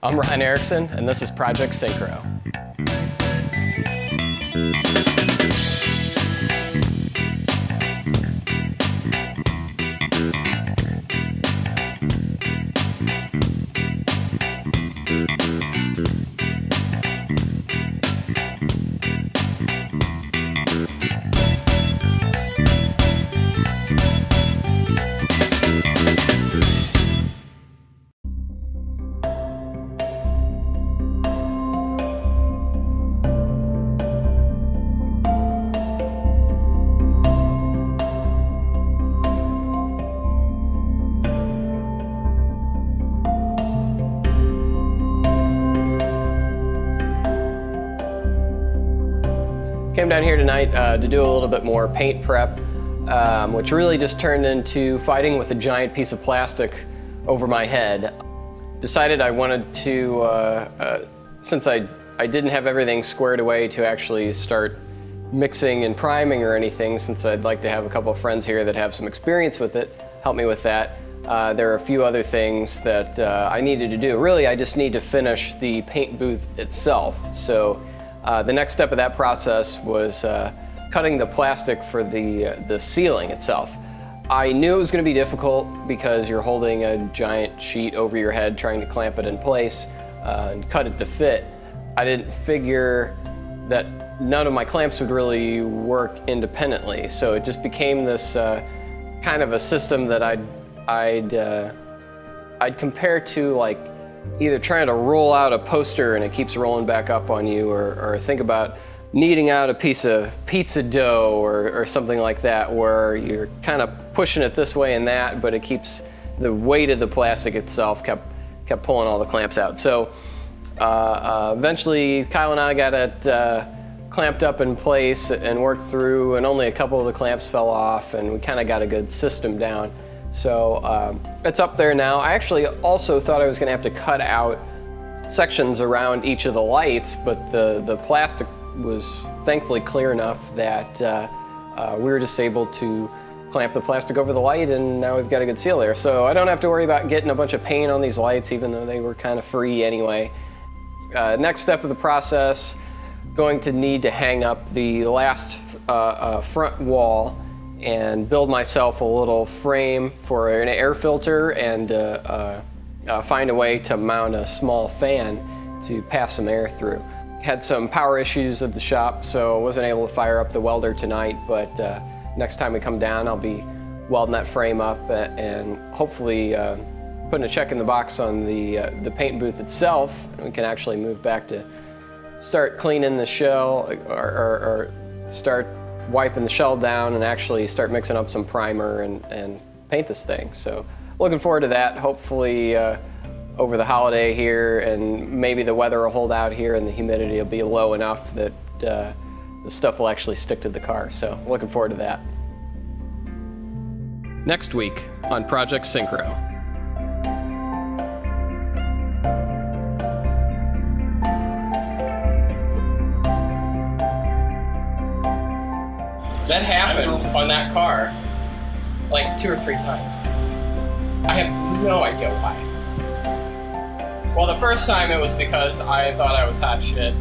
I'm Ryan Erickson, and this is Project Syncro. Came down here tonight to do a little bit more paint prep, which really just turned into fighting with a giant piece of plastic over my head. Decided I wanted to, since I didn't have everything squared away to actually start mixing and priming or anything, since I'd like to have a couple of friends here that have some experience with it, help me with that. There are a few other things that I needed to do. Really, I just need to finish the paint booth itself. So the next step of that process was cutting the plastic for the ceiling itself. I knew it was going to be difficult because you're holding a giant sheet over your head trying to clamp it in place and cut it to fit. I didn't figure that none of my clamps would really work independently, so it just became this kind of a system that I'd compare to like either trying to roll out a poster and it keeeps rolling back up on you, or think about kneading out a piece of pizza dough or something like that, where you're kind of pushing it this way and that, but it keeps the weight of the plastic itself kept pulling all the clamps out. So eventually Kyle and I got it clamped up in place and worked through, and only a couple of the clamps fell off, and we kind of got a good system down. So it's up there now. I actually also thought I was going to have to cut out sections around each of the lights, but the plastic was thankfully clear enough that we were just able to clamp the plastic over the light, and now we've got a good seal there. So I don't have to worry about getting a bunch of paint on these lights, even though they were kind of free anyway. Next step of the process, going to need to hang up the last front wall and build myself a little frame for an air filter, and find a way to mount a small fan to pass some air through. Had some power issues at the shop, so I wasn't able to fire up the welder tonight, but next time we come down I'll be welding that frame up and hopefully putting a check in the box on the paint booth itself, and we can actually move back to start cleaning the shell, or start wiping the shell down and actually start mixing up some primer and paint this thing. So looking forward to that. Hopefully over the holiday here, and maybe the weather will hold out here and the humidity will be low enough that the stuff will actually stick to the car. So looking forward to that. Next week on Project Syncro. That happened on that car like 2 or 3 times. I have no idea why. Well, the first time it was because I thought I was hot shit.